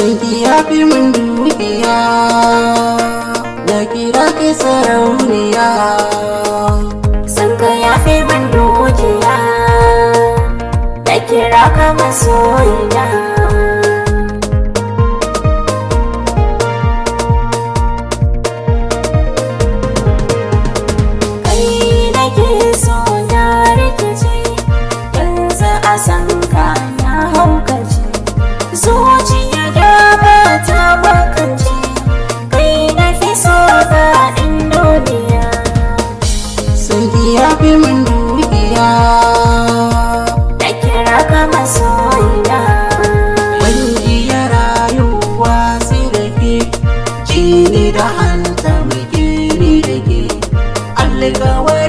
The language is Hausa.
Sonki yafi min dukiya, na kira ki sarauniya. Sonki yafi min dukiya, na kira ka masoyiya. Kai nake so na rikice, yanzu a san ka na haukace. Zuciya da ba ta makance, kai na fi so daɗin duniya. Sonki yafi min dukiya, na kira ka masoyiya. ban iya rayuwa sai da ke, jini da hanta muke ni da ke. Alƙawari